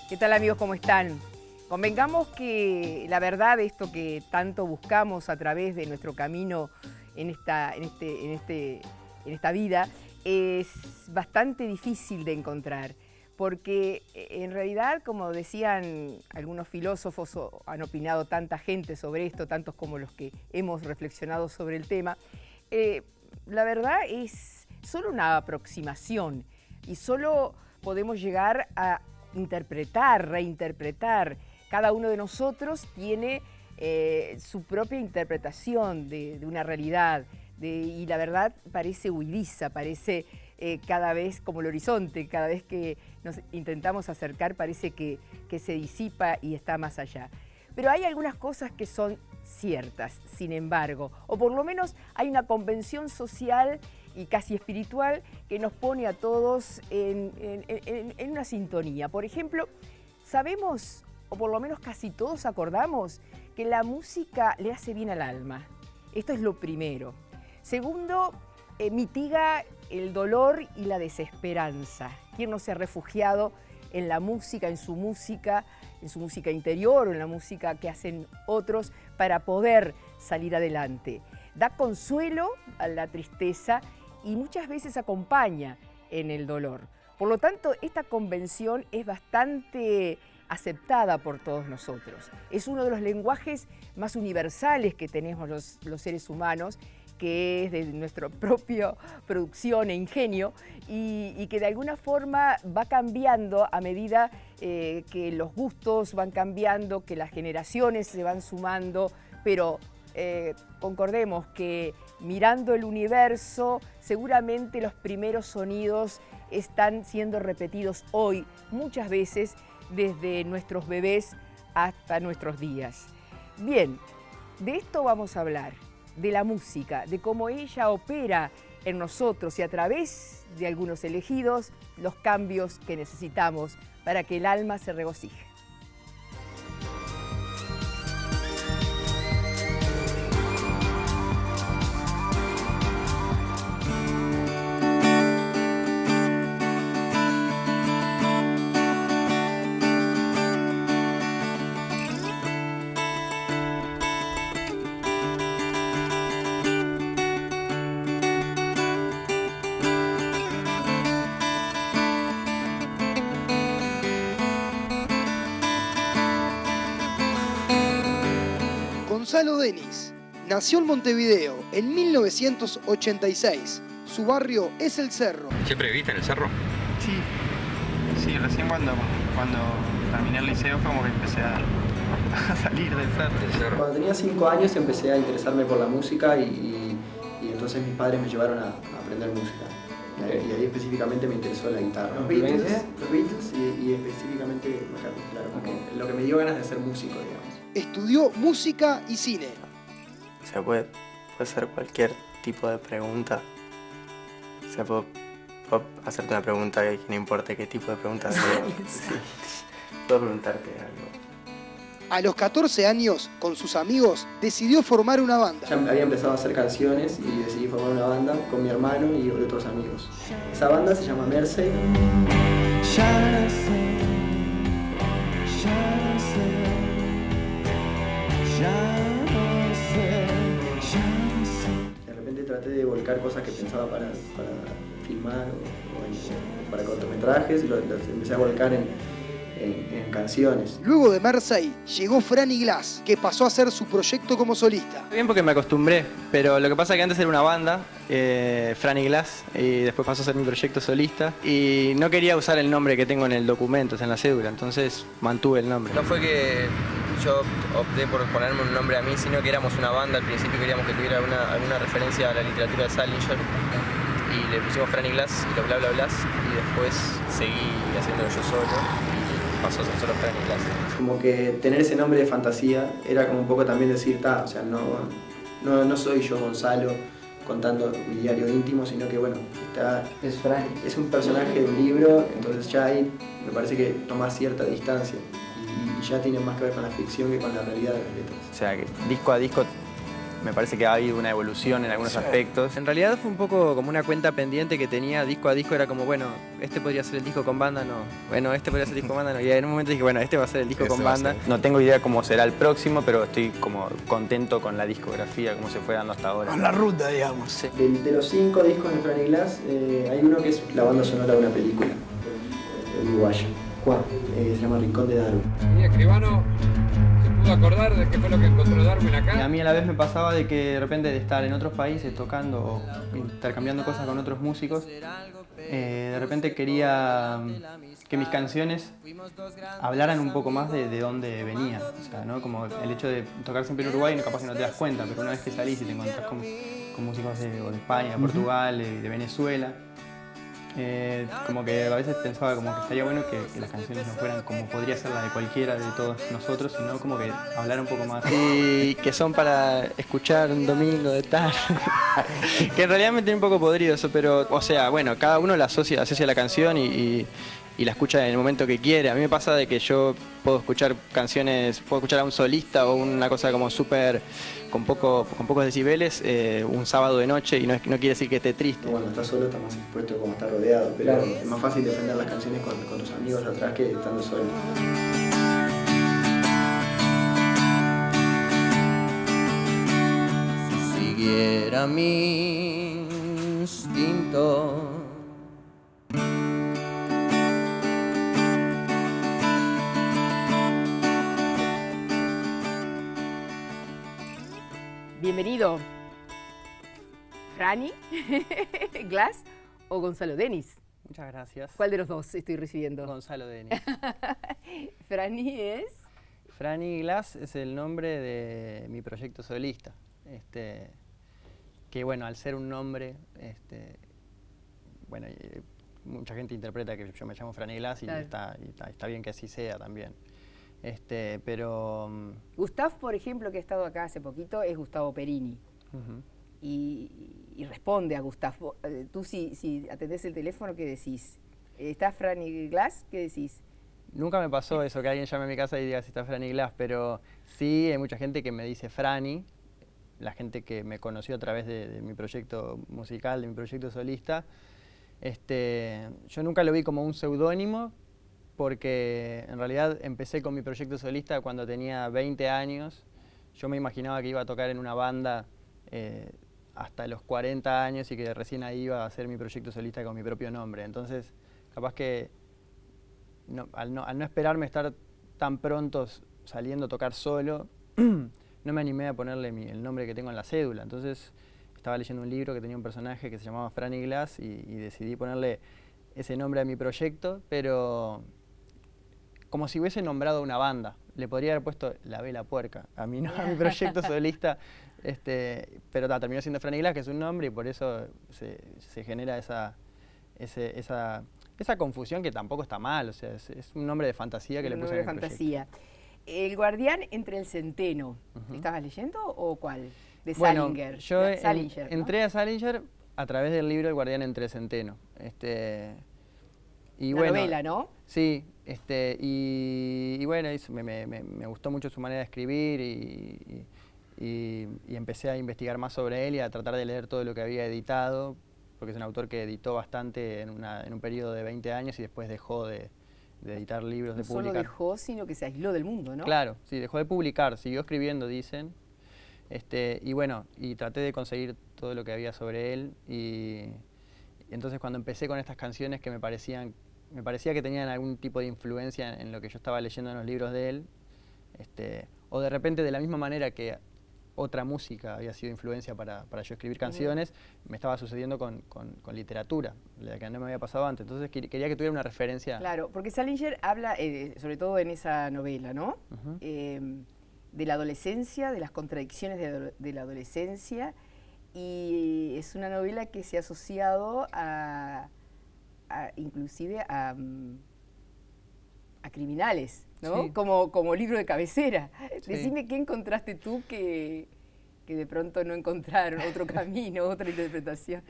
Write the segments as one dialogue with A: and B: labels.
A: ¿Qué tal, amigos? ¿Cómo están? Convengamos que la verdad, esto que tanto buscamos a través de nuestro camino en esta vida, es bastante difícil de encontrar, porque en realidad, como decían algunos filósofos, o han opinado tanta gente sobre esto, tantos como los que hemos reflexionado sobre el tema, la verdad es solo una aproximación y solo podemos llegar a interpretar, reinterpretar. Cada uno de nosotros tiene su propia interpretación de una realidad y la verdad parece huidiza, parece cada vez como el horizonte, cada vez que nos intentamos acercar parece que se disipa y está más allá. Pero hay algunas cosas que son ciertas, sin embargo, o por lo menos hay una convención social y casi espiritual que nos pone a todos en una sintonía. Por ejemplo, sabemos, o por lo menos casi todos acordamos, que la música le hace bien al alma. Esto es lo primero. Segundo, mitiga el dolor y la desesperanza. ¿Quién no se ha refugiado en la música, en su música interior o en la música que hacen otros para poder salir adelante? Da consuelo a la tristeza y muchas veces acompaña en el dolor. Por lo tanto, esta convención es bastante aceptada por todos nosotros. Es uno de los lenguajes más universales que tenemos los seres humanos, que es de nuestra propia producción e ingenio y que de alguna forma va cambiando a medida que los gustos van cambiando, que las generaciones se van sumando, pero concordemos que mirando el universo, seguramente los primeros sonidos están siendo repetidos hoy, muchas veces desde nuestros bebés hasta nuestros días. Bien, de esto vamos a hablar, de la música, de cómo ella opera en nosotros y a través de algunos elegidos, los cambios que necesitamos para que el alma se regocije.
B: Gonzalo Denis nació en Montevideo en 1986. Su barrio es El Cerro.
C: ¿Siempre viviste en El Cerro?
D: Sí, recién cuando terminé el liceo fue como que empecé a salir del Cerro.
E: Cuando tenía 5 años empecé a interesarme por la música y entonces mis padres me llevaron a aprender música. Y ahí específicamente me interesó la guitarra. Los Beatles y específicamente McCartney, claro, lo que me dio ganas de ser músico, digamos.
B: Estudió música y cine.
F: O sea, puede ser cualquier tipo de pregunta. O sea, puedo hacerte una pregunta que no importa qué tipo de pregunta sea. Sí. Puedo preguntarte algo.
B: A los 14 años, con sus amigos, decidió formar una banda.
E: Ya había empezado a hacer canciones y decidí formar una banda con mi hermano y otros amigos. Esa banda se llama Mersey. De repente traté de volcar cosas que pensaba para filmar o para cortometrajes y los empecé a volcar en canciones.
B: Luego de Mersey llegó Franny Glass, que pasó a ser su proyecto como solista.
D: Bien porque me acostumbré, pero lo que pasa es que antes era una banda, Franny Glass, y después pasó a ser mi proyecto solista y no quería usar el nombre que tengo en el documento, o sea, en la cédula, entonces mantuve el nombre.
G: No fue que yo opté por ponerme un nombre a mí, sino que éramos una banda, al principio queríamos que tuviera alguna referencia a la literatura de Salinger y le pusimos Franny Glass y los bla bla blas y después seguí haciéndolo yo solo. Pasó a ser solo Franny Glass.
E: Como que tener ese nombre de fantasía era como un poco también decir, o sea, no soy yo Gonzalo contando mi diario íntimo, sino que bueno, es un personaje de un libro, entonces ya ahí me parece que toma cierta distancia y ya tiene más que ver con la ficción que con la realidad de las letras.
D: O sea, que disco a disco
F: me parece que ha habido una evolución en algunos aspectos.
D: En realidad fue un poco como una cuenta pendiente que tenía disco a disco, era como, bueno, este podría ser el disco con banda, no. Bueno, este podría ser el disco con banda, no. Y en un momento dije, bueno, este va a ser el disco con banda.
F: No tengo idea cómo será el próximo, pero estoy como contento con la discografía, cómo se fue dando hasta ahora.
B: Con la ruta, digamos.
D: Sí.
E: De los 5 discos de Franny Glass, hay uno que es la banda sonora de una película uruguaya. ¿Cuál? Se llama Rincón de Darwin.
C: ¿Y Escribano se pudo acordar de qué fue lo que encontró Darwin
D: Y a
C: acá?
D: mí a la vez me pasaba de que de repente de estar en otros países tocando o intercambiando cosas con otros músicos, de repente quería que mis canciones hablaran un poco más de dónde venían. O sea, ¿no? Como el hecho de tocar siempre en Uruguay, capaz que no te das cuenta, pero una vez que salís y te encontrás con músicos de España, de Portugal, de Venezuela, como que a veces pensaba como que estaría bueno que las canciones no fueran como podría ser la de cualquiera de todos nosotros, sino como que hablar un poco más. Y que son para escuchar un domingo de tarde. Que en realidad me tiene un poco podrido eso, pero, o sea, bueno, cada uno la asocia la canción y la escucha en el momento que quiere. A mí me pasa de que yo puedo escuchar canciones, puedo escuchar a un solista o una cosa como súper, con pocos decibeles, un sábado de noche y no quiere decir que esté triste.
E: Cuando estás solo estás más expuesto como estar rodeado, pero es más fácil defender las canciones con tus amigos atrás que estando solo.
G: Si siguiera mi instinto,
A: Bienvenido, Franny Glass o Gonzalo Denis.
D: Muchas gracias.
A: ¿Cuál de los dos estoy recibiendo?
D: Gonzalo Denis.
A: Franny es...
D: Franny Glass es el nombre de mi proyecto solista. Que bueno, al ser un nombre, bueno, mucha gente interpreta que yo me llamo Franny Glass y,
A: claro,
D: está bien que así sea también. Pero...
A: Gustav, por ejemplo, que ha estado acá hace poquito, es Gustavo Perini. Y responde a Gustav. Tú si atendés el teléfono, ¿qué decís? ¿Está Franny Glass? ¿Qué decís?
D: Nunca me pasó eso, que alguien llame a mi casa y diga si está Franny Glass, pero sí hay mucha gente que me dice Franny, la gente que me conoció a través de mi proyecto musical, de mi proyecto solista. Yo nunca lo vi como un seudónimo, porque en realidad empecé con mi proyecto solista cuando tenía 20 años. Yo me imaginaba que iba a tocar en una banda hasta los 40 años y que recién ahí iba a hacer mi proyecto solista con mi propio nombre. Entonces, capaz que al no esperarme estar tan pronto saliendo a tocar solo, no me animé a ponerle el nombre que tengo en la cédula. Entonces, estaba leyendo un libro que tenía un personaje que se llamaba Franny Glass y decidí ponerle ese nombre a mi proyecto, pero como si hubiese nombrado una banda. Le podría haber puesto La Vela Puerca a mi proyecto solista, pero terminó siendo Franny Glass, que es un nombre, y por eso se genera esa confusión, que tampoco está mal. O sea, es un nombre de fantasía que le puse a mi proyecto.
A: Fantasía. El guardián entre el centeno, ¿estabas leyendo o cuál? De
D: Bueno,
A: Salinger.
D: yo
A: Salinger, ¿no?
D: entré a Salinger a través del libro El guardián entre el centeno. Y
A: la
D: bueno,
A: novela, ¿no?
D: Sí, y bueno, me gustó mucho su manera de escribir y empecé a investigar más sobre él y a tratar de leer todo lo que había editado, porque es un autor que editó bastante en un periodo de 20 años y después dejó de editar libros, de publicar.
A: No solo dejó, sino que se aisló del mundo, ¿no?
D: Claro, sí, dejó de publicar, siguió escribiendo, dicen. Y bueno, y traté de conseguir todo lo que había sobre él y entonces cuando empecé con estas canciones que me parecía que tenían algún tipo de influencia en lo que yo estaba leyendo en los libros de él, o de repente de la misma manera que otra música había sido influencia para yo escribir canciones, me estaba sucediendo con literatura, la que no me había pasado antes. Entonces quería que tuviera una referencia.
A: Claro, porque Salinger habla, sobre todo en esa novela, ¿no? De la adolescencia, de las contradicciones de la adolescencia, y es una novela que se ha asociado inclusive a criminales, ¿no?
D: Sí.
A: Como libro de cabecera.
D: Sí.
A: Decime qué encontraste tú que de pronto no encontraron, otro camino, otra interpretación.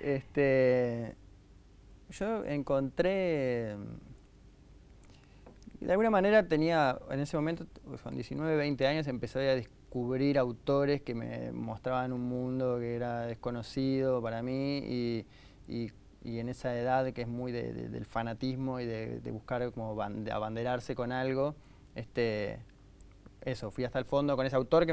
D: Yo encontré, Y de alguna manera tenía, en ese momento, con 19, 20 años, empecé a descubrir autores que me mostraban un mundo que era desconocido para mí y en esa edad que es muy del fanatismo y de buscar como de abanderarse con algo, eso, fui hasta el fondo con ese autor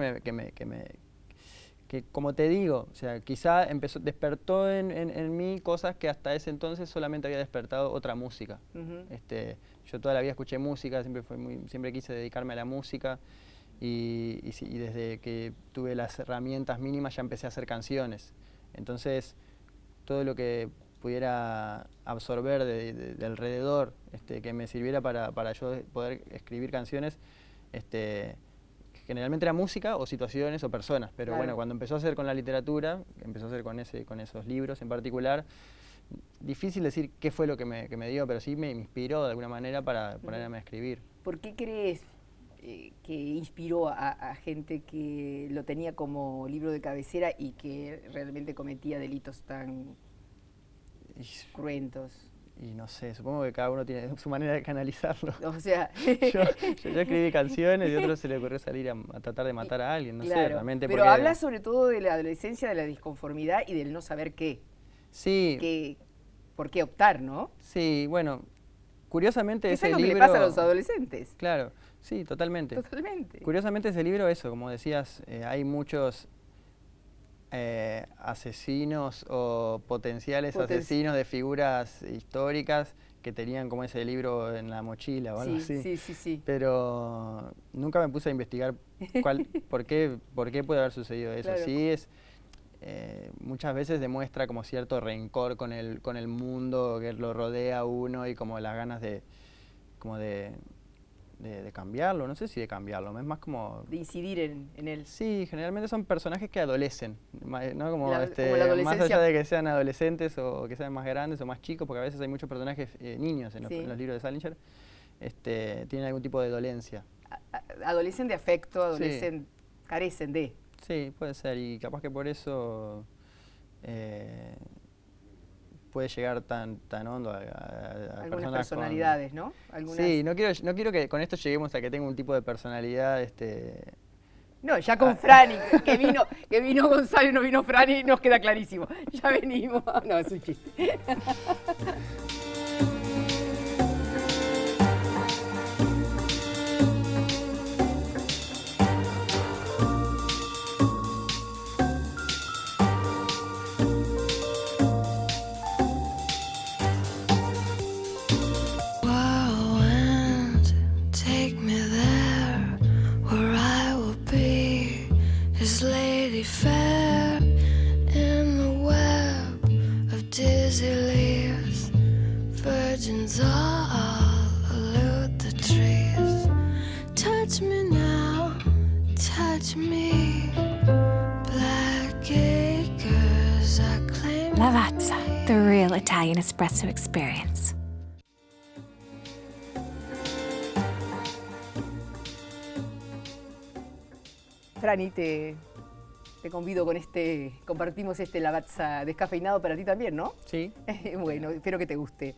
D: que como te digo, o sea, quizá despertó en mí cosas que hasta ese entonces solamente había despertado otra música. Yo toda la vida escuché música, siempre quise dedicarme a la música y desde que tuve las herramientas mínimas ya empecé a hacer canciones. Entonces, todo lo que pudiera absorber de alrededor, que me sirviera para yo poder escribir canciones, generalmente era música o situaciones o personas, pero
A: claro.
D: Bueno, cuando empezó a hacer con la literatura, empezó a hacer con esos libros en particular, difícil decir qué fue lo que me dio, pero sí me inspiró de alguna manera para ponerme a escribir.
A: ¿Por qué crees que inspiró a gente que lo tenía como libro de cabecera y que realmente cometía delitos tan cruentos?
D: Y no sé, supongo que cada uno tiene su manera de canalizarlo.
A: O sea...
D: yo escribí canciones y a otro se le ocurrió salir a tratar de matar a alguien, no
A: claro,
D: sé, realmente.
A: Pero habla sobre todo de la adolescencia, de la disconformidad y del no saber qué.
D: Sí.
A: ¿Por qué optar, no?
D: Sí, bueno, curiosamente ese libro...
A: es lo que le pasa a los adolescentes.
D: Claro, sí, totalmente.
A: Totalmente.
D: Curiosamente ese libro, eso, como decías, hay muchos asesinos o potenciales asesinos de figuras históricas que tenían como ese libro en la mochila o algo así.
A: Sí.
D: Pero nunca me puse a investigar por qué puede haber sucedido eso.
A: Claro.
D: Sí es... muchas veces demuestra como cierto rencor con el mundo que lo rodea a uno y como las ganas de cambiarlo, no sé si de cambiarlo, es más como...
A: De incidir en él.
D: Sí, generalmente son personajes que adolecen, ¿no? Como
A: la adolescencia.
D: más allá de que sean adolescentes o que sean más grandes o más chicos, porque a veces hay muchos personajes niños en los libros de Salinger, tienen algún tipo de dolencia.
A: Adolecen de afecto, carecen de...
D: Sí, puede ser, y capaz que por eso puede llegar tan hondo a
A: algunas personalidades, ¿no?
D: Sí, no quiero que con esto lleguemos a que tenga un tipo de personalidad...
A: No, ya con Franny, que vino Gonzalo y no vino Franny, nos queda clarísimo. Ya venimos. No, es un chiste.
H: Fair in the web of dizzy leaves, virgins all elude the trees. Touch me now, touch me. Black acres I claim.
I: Lavazza, the real Italian espresso experience.
A: Franny, te convido con compartimos Lavazza descafeinado para ti también, ¿no?
D: Sí.
A: Bueno, espero que te guste.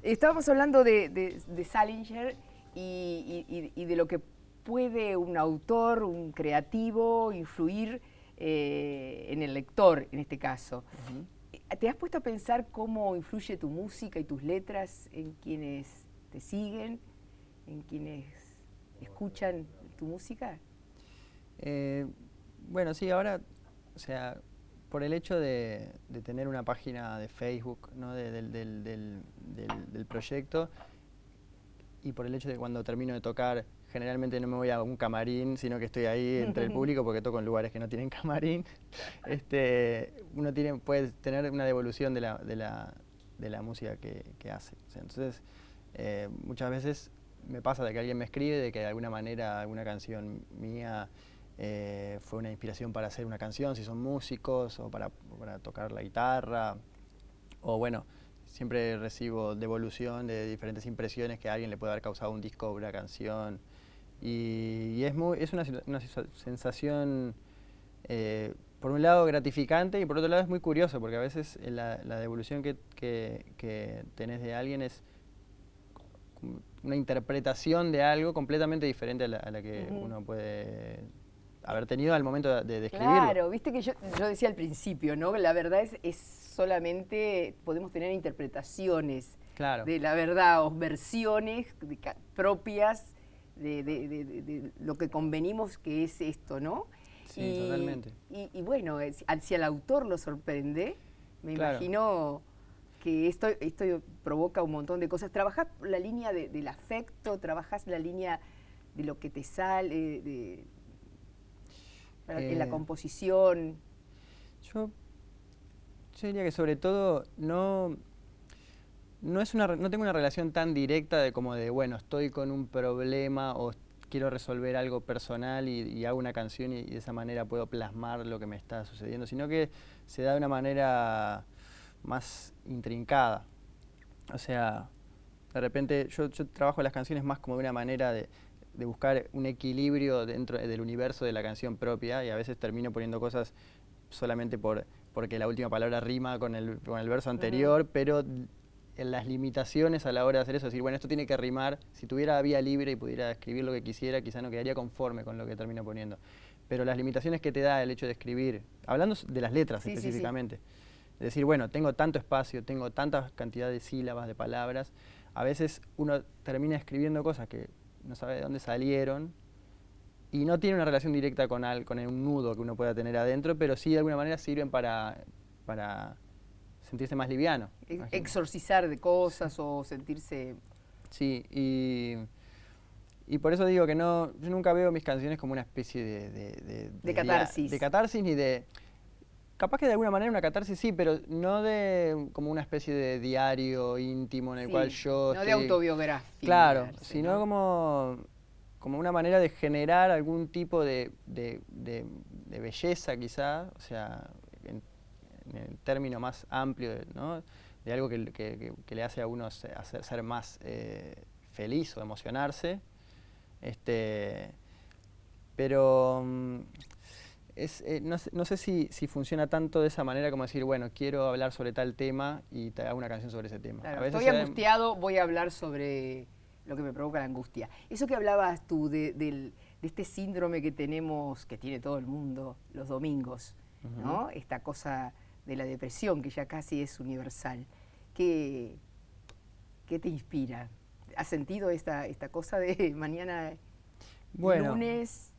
A: Estábamos hablando de Salinger y de lo que puede un autor, un creativo, influir en el lector, en este caso. ¿Te has puesto a pensar cómo influye tu música y tus letras en quienes te siguen, en quienes escuchan tu música?
D: Bueno, sí, ahora, o sea, por el hecho de tener una página de Facebook, ¿no? del proyecto, y por el hecho de que cuando termino de tocar, generalmente no me voy a un camarín, sino que estoy ahí entre el público porque toco en lugares que no tienen camarín, uno puede tener una devolución de la música que hace. O sea, entonces, muchas veces me pasa de que alguien me escribe de que de alguna manera alguna canción mía fue una inspiración para hacer una canción, si son músicos, o para tocar la guitarra, o bueno, siempre recibo devolución de diferentes impresiones que a alguien le puede haber causado un disco o una canción, y es una sensación, por un lado gratificante, y por otro lado es muy curioso, porque a veces la devolución que tenés de alguien es una interpretación de algo completamente diferente a la que uno puede haber tenido al momento de escribirlo.
A: Claro, viste que yo decía al principio, ¿no? La verdad es solamente, podemos tener interpretaciones de la verdad o versiones propias de lo que convenimos que es esto, ¿no?
D: Sí, totalmente.
A: Y bueno, si al autor lo sorprende, me imagino que esto provoca un montón de cosas. ¿Trabajás la línea del afecto? ¿Trabajás la línea de lo que te sale en la composición?
D: Yo diría que sobre todo no tengo una relación tan directa bueno, estoy con un problema o quiero resolver algo personal y hago una canción y de esa manera puedo plasmar lo que me está sucediendo, sino que se da de una manera más intrincada. O sea, de repente yo trabajo las canciones más como de una manera de buscar un equilibrio dentro del universo de la canción propia, y a veces termino poniendo cosas solamente porque la última palabra rima con el verso anterior, pero en las limitaciones a la hora de hacer eso, decir, bueno, esto tiene que rimar. Si tuviera vía libre y pudiera escribir lo que quisiera, quizá no quedaría conforme con lo que termino poniendo. Pero las limitaciones que te da el hecho de escribir, hablando de las letras específicamente, es decir, bueno, tengo tanto espacio, tengo tanta cantidad de sílabas, de palabras, a veces uno termina escribiendo cosas que no sabe de dónde salieron y no tiene una relación directa con un nudo que uno pueda tener adentro, pero sí de alguna manera sirven para sentirse más liviano.
A: Exorcizar de cosas o sentirse...
D: Sí, y por eso digo que yo nunca veo mis canciones como una especie
A: de catarsis.
D: De catarsis ni de... Capaz que de alguna manera una catarsis sí, pero no como una especie de diario íntimo en el cual yo...
A: No de autobiografía.
D: Claro, sino como una manera de generar algún tipo de belleza quizá, o sea, en el término más amplio, ¿no? De algo que le hace a uno ser más feliz o emocionarse. Pero no sé si funciona tanto de esa manera como decir, bueno, quiero hablar sobre tal tema y te hago una canción sobre ese tema.
A: Claro, estoy angustiado, voy a hablar sobre lo que me provoca la angustia. Eso que hablabas tú de este síndrome que tenemos, que tiene todo el mundo los domingos, ¿no? Esta cosa de la depresión que ya casi es universal. ¿Qué te inspira? ¿Has sentido esta cosa de mañana, lunes?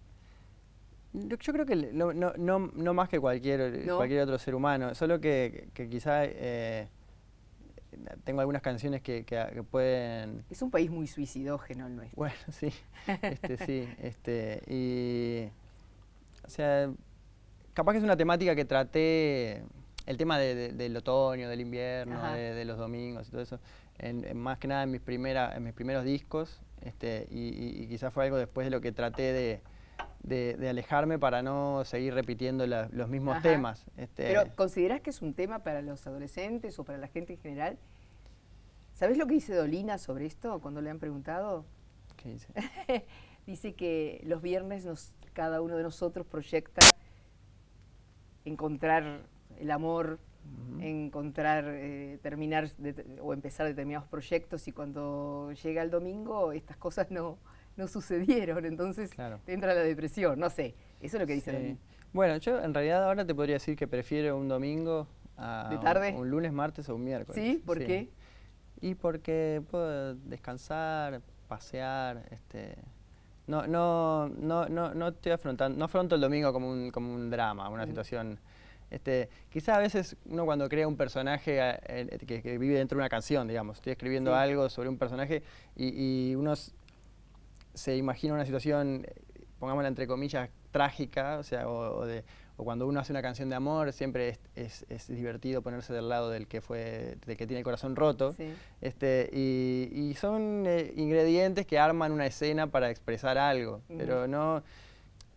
D: Yo creo que no más que cualquier otro ser humano, solo que quizá tengo algunas canciones que pueden...
A: Es un país muy suicidógeno el nuestro.
D: Bueno, sí, y, o sea, capaz que es una temática que traté, el tema del otoño, del invierno, de los domingos y todo eso, más que nada en mis primeros discos, y quizás fue algo después de lo que traté de alejarme para no seguir repitiendo los mismos temas.
A: ¿Pero considerás que es un tema para los adolescentes o para la gente en general? ¿Sabés lo que dice Dolina sobre esto cuando le han preguntado?
D: ¿Qué dice?
A: Dice que los viernes cada uno de nosotros proyecta encontrar el amor, encontrar, terminar o empezar determinados proyectos, y cuando llega el domingo estas cosas no sucedieron, entonces te entra la depresión, no sé, eso es lo que dice Dolina.
D: Bueno, yo en realidad ahora te podría decir que prefiero un domingo a
A: ¿de tarde?
D: un lunes, martes o un miércoles.
A: ¿Sí? ¿Por qué?
D: Y porque puedo descansar, pasear, no estoy no afronto el domingo como un drama, una situación. Quizá a veces uno cuando crea un personaje que vive dentro de una canción, digamos, estoy escribiendo algo sobre un personaje y uno se imagina una situación, pongámosla entre comillas, trágica, o sea, o cuando uno hace una canción de amor, siempre es divertido ponerse del lado del que tiene el corazón roto.
A: Sí.
D: Y son ingredientes que arman una escena para expresar algo,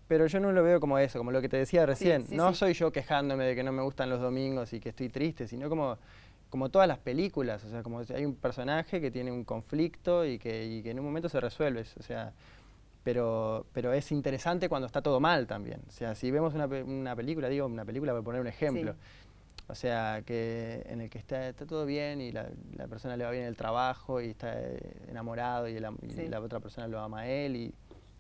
D: pero yo no lo veo como eso, como lo que te decía recién. No soy yo quejándome de que no me gustan los domingos y que estoy triste, sino como todas las películas, o sea, como hay un personaje que tiene un conflicto y que en un momento se resuelve, o sea, pero es interesante cuando está todo mal también. O sea, si vemos una película, digo una película para poner un ejemplo, O sea, en el que está todo bien y la persona le va bien el trabajo y está enamorado y la otra persona lo ama a él y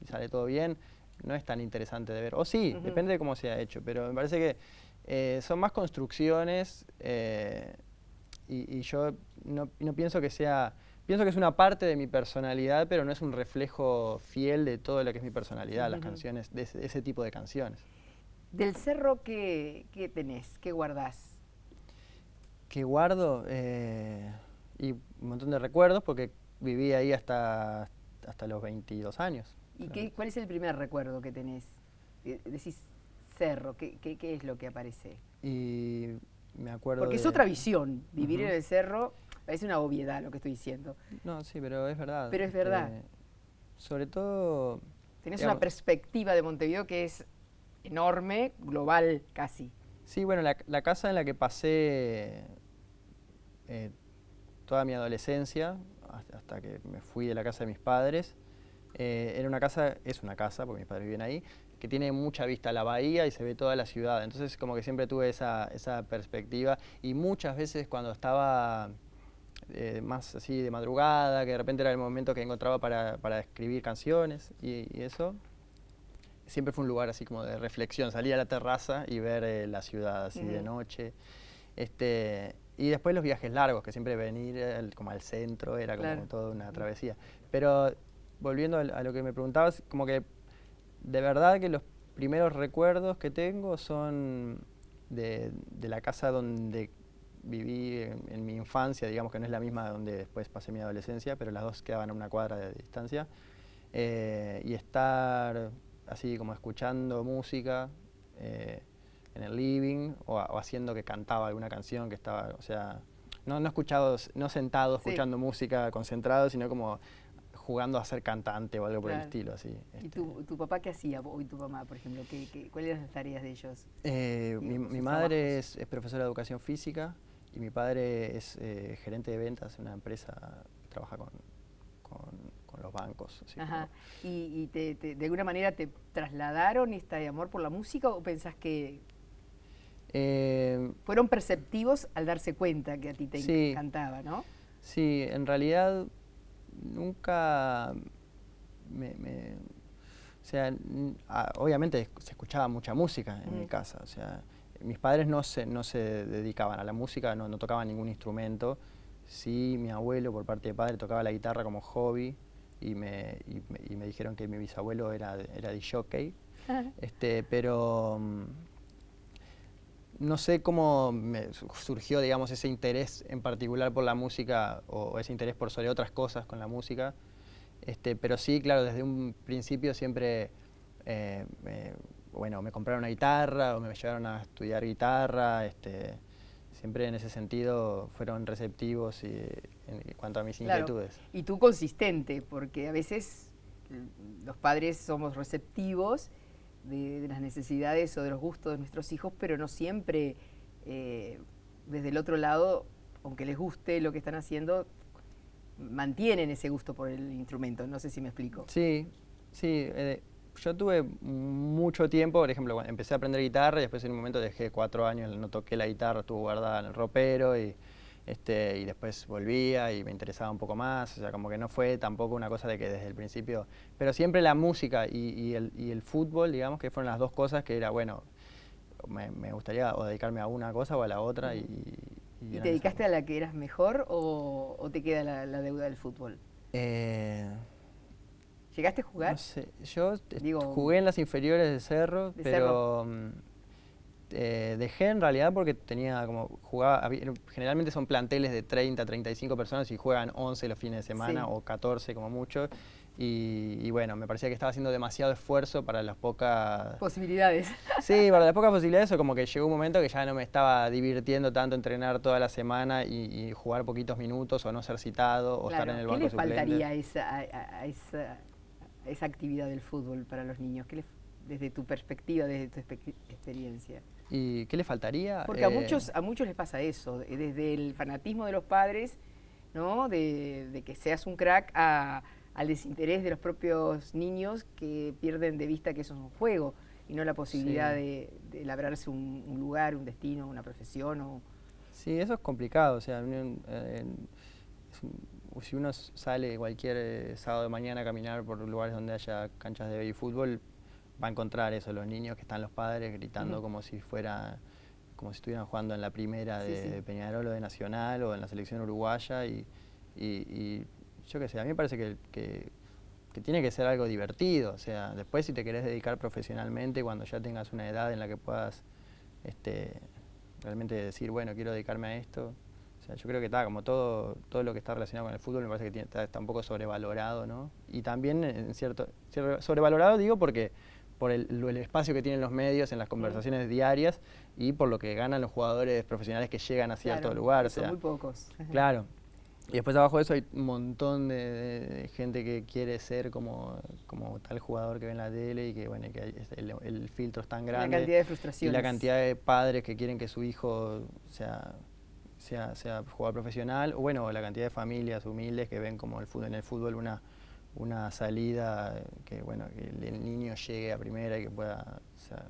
D: sale todo bien, no es tan interesante de ver. O sí, depende de cómo se ha hecho, pero me parece que son más construcciones y yo no pienso que sea... Pienso que es una parte de mi personalidad, pero no es un reflejo fiel de todo lo que es mi personalidad, las canciones, de ese tipo de canciones.
A: Del cerro, ¿qué tenés? ¿Qué guardás?
D: ¿Qué guardo? Y un montón de recuerdos, porque viví ahí hasta los 22 años.
A: ¿Y cuál es el primer recuerdo que tenés? Decís cerro, ¿qué es lo que aparece?
D: Y me acuerdo
A: porque es otra visión, vivir en el cerro... Parece una obviedad lo que estoy diciendo.
D: No, sí, pero es verdad.
A: Pero es verdad.
D: Sobre todo...
A: Tenés una perspectiva de Montevideo que es enorme, global casi.
D: Sí, bueno, la casa en la que pasé toda mi adolescencia, hasta que me fui de la casa de mis padres, es una casa, porque mis padres viven ahí, que tiene mucha vista a la bahía y se ve toda la ciudad. Entonces como que siempre tuve esa perspectiva y muchas veces cuando estaba... más así de madrugada, que de repente era el momento que encontraba para escribir canciones y eso. Siempre fue un lugar así como de reflexión, salir a la terraza y ver la ciudad así de noche. Y después los viajes largos, que siempre venir como al centro era como toda una travesía. Pero volviendo a lo que me preguntabas, como que de verdad que los primeros recuerdos que tengo son de la casa donde viví en mi infancia, digamos que no es la misma donde después pasé mi adolescencia, pero las dos quedaban a una cuadra de distancia, y estar así como escuchando música en el living o haciendo que cantaba alguna canción que estaba, o sea, no sentado escuchando música concentrado, sino como jugando a ser cantante o algo por el estilo, así.
A: ¿Y tu papá qué hacía? ¿Y tu mamá, por ejemplo? ¿Cuáles eran las tareas de ellos?
D: Mi madre es profesora de educación física y mi padre es gerente de ventas en una empresa que trabaja con los bancos. Así.
A: Ajá. ¿Y de alguna manera te trasladaron este amor por la música o pensás que fueron perceptivos al darse cuenta que a ti te encantaba, ¿no?
D: Sí, en realidad nunca o sea, obviamente se escuchaba mucha música en mi casa, o sea, mis padres no se dedicaban a la música, no tocaban ningún instrumento. Sí, mi abuelo por parte de padre tocaba la guitarra como hobby y me dijeron que mi bisabuelo era disc-jockey, pero no sé cómo me surgió, digamos, ese interés en particular por la música o ese interés por sobre otras cosas con la música, pero sí, claro, desde un principio siempre, bueno, me compraron una guitarra o me llevaron a estudiar guitarra, siempre en ese sentido fueron receptivos en cuanto a mis inquietudes.
A: Y tú consistente, porque a veces los padres somos receptivos de las necesidades o de los gustos de nuestros hijos, pero no siempre desde el otro lado, aunque les guste lo que están haciendo, mantienen ese gusto por el instrumento. No sé si me explico.
D: Sí, sí. Yo tuve mucho tiempo, por ejemplo, cuando empecé a aprender guitarra y después en un momento dejé 4 años, no toqué la guitarra, estuvo guardada en el ropero y después volvía y me interesaba un poco más, o sea, como que no fue tampoco una cosa de que desde el principio, pero siempre la música y el fútbol, digamos, que fueron las dos cosas que era, bueno, me gustaría o dedicarme a una cosa o a la otra. ¿Y
A: te dedicaste a la que eras mejor o te queda la deuda del fútbol? ¿Llegaste a jugar?
D: No sé, yo jugué en las inferiores de Cerro, pero dejé en realidad porque tenía como, generalmente son planteles de 30, 35 personas y juegan 11 los fines de semana o 14 como mucho. Y bueno, me parecía que estaba haciendo demasiado esfuerzo para las pocas...
A: posibilidades.
D: Sí, para las pocas posibilidades, o como que llegó un momento que ya no me estaba divirtiendo tanto entrenar toda la semana y jugar poquitos minutos o no ser citado o estar en el banco suplente.
A: ¿Qué le faltaría a esa actividad del fútbol para los niños? Desde tu perspectiva, desde tu experiencia.
D: ¿Y qué le faltaría?
A: Porque a muchos les pasa eso, desde el fanatismo de los padres, ¿no? De que seas un crack al desinterés de los propios niños que pierden de vista que eso es un juego. y no la posibilidad de labrarse un lugar, un destino, una profesión.
D: Sí, eso es complicado, o sea, si uno sale cualquier sábado de mañana a caminar por lugares donde haya canchas de baby fútbol, va a encontrar eso, los niños que están los padres gritando como si estuvieran jugando en la primera de Peñarol o de Nacional o en la selección uruguaya y yo qué sé, a mí me parece que tiene que ser algo divertido, o sea, después si te querés dedicar profesionalmente cuando ya tengas una edad en la que puedas realmente decir, bueno, quiero dedicarme a esto. O sea, yo creo que está como todo lo que está relacionado con el fútbol me parece que está un poco sobrevalorado, ¿no? Y también sobrevalorado digo porque por el espacio que tienen los medios en las conversaciones diarias y por lo que ganan los jugadores profesionales que llegan a cierto lugar.
A: Son muy pocos.
D: Claro. Y después abajo de eso hay un montón de gente que quiere ser como tal jugador que ve en la tele y que bueno, que el filtro es tan grande.
A: La cantidad de frustraciones.
D: Y la cantidad de padres que quieren que su hijo sea jugador profesional, o bueno, la cantidad de familias humildes que ven como en el fútbol una salida que bueno, que el niño llegue a primera y que pueda, o sea,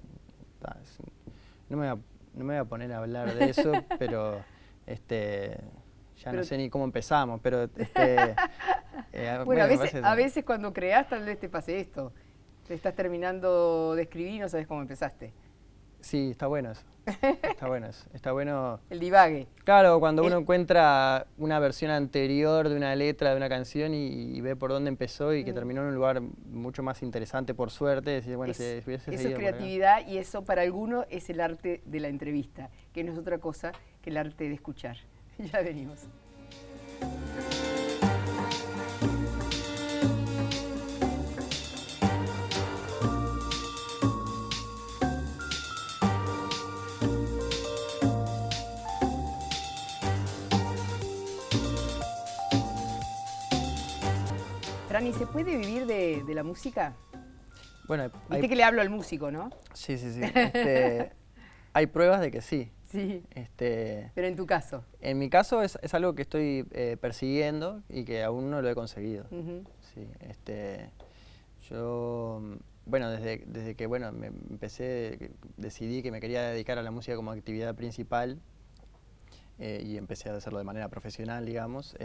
D: no me voy a poner a hablar de eso, pero no sé ni cómo empezamos, pero
A: bueno, a veces cuando creás tal vez te pase esto, te estás terminando de escribir y no sabes cómo empezaste.
D: Sí, está bueno eso. Está bueno.
A: El divague.
D: Claro, cuando uno encuentra una versión anterior de una letra de una canción y ve por dónde empezó y que terminó en un lugar mucho más interesante por suerte, decir, bueno, si hubiese seguido
A: eso es creatividad y eso para alguno es el arte de la entrevista, que no es otra cosa que el arte de escuchar. Ya venimos. Franny, ¿se puede vivir de la música?
D: Bueno,
A: viste que le hablo al músico, ¿no?
D: Sí. Hay pruebas de que sí.
A: Sí. Pero en tu caso.
D: En mi caso es algo que estoy persiguiendo y que aún no lo he conseguido. Sí, yo, bueno, desde que bueno, decidí que me quería dedicar a la música como actividad principal y empecé a hacerlo de manera profesional, digamos.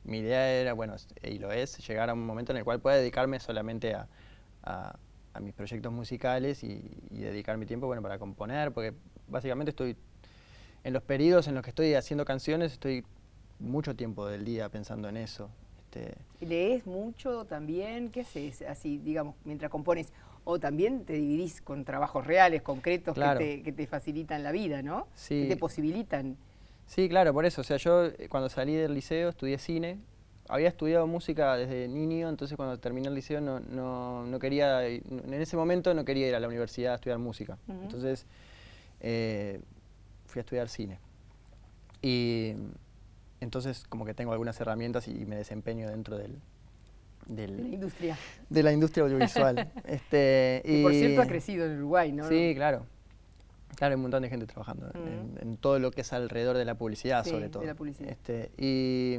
D: Mi idea era, bueno, y lo es, llegar a un momento en el cual pueda dedicarme solamente a mis proyectos musicales y dedicar mi tiempo, bueno, para componer, porque básicamente estoy, en los periodos en los que estoy haciendo canciones, estoy mucho tiempo del día pensando en eso.
A: ¿Lees mucho también? ¿Qué haces así, digamos, mientras compones? O también te dividís con trabajos reales, concretos, claro, que te facilitan la vida, ¿no?
D: Sí.
A: Que te posibilitan.
D: Sí, claro, por eso. O sea, yo cuando salí del liceo estudié cine. Había estudiado música desde niño, entonces cuando terminé el liceo no quería, en ese momento no quería ir a la universidad a estudiar música. Entonces fui a estudiar cine. Y entonces como que tengo algunas herramientas y me desempeño dentro de la
A: industria.
D: De la industria audiovisual.
A: Y por cierto ha crecido en Uruguay, ¿no?
D: Sí, claro. Claro, hay un montón de gente trabajando en todo lo que es alrededor de la publicidad, sobre todo.
A: De la publicidad.
D: Y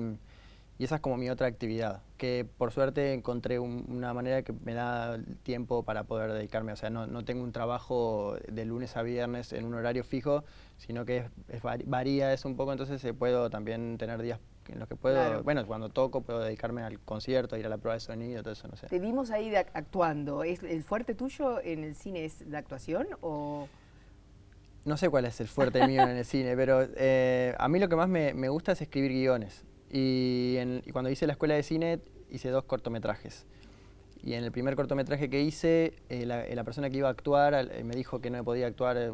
D: esa es como mi otra actividad, que por suerte encontré una manera que me da tiempo para poder dedicarme. O sea, no tengo un trabajo de lunes a viernes en un horario fijo, sino que varía eso un poco, entonces puedo también tener días en los que puedo, claro, bueno, cuando toco puedo dedicarme al concierto, a ir a la prueba de sonido, todo eso, no sé.
A: Te vimos ahí actuando. ¿El fuerte tuyo en el cine es la actuación o...?
D: No sé cuál es el fuerte mío en el cine, pero a mí lo que más me gusta es escribir guiones. Y cuando hice la escuela de cine hice 2 cortometrajes. Y en el primer cortometraje que hice, la persona que iba a actuar me dijo que no podía actuar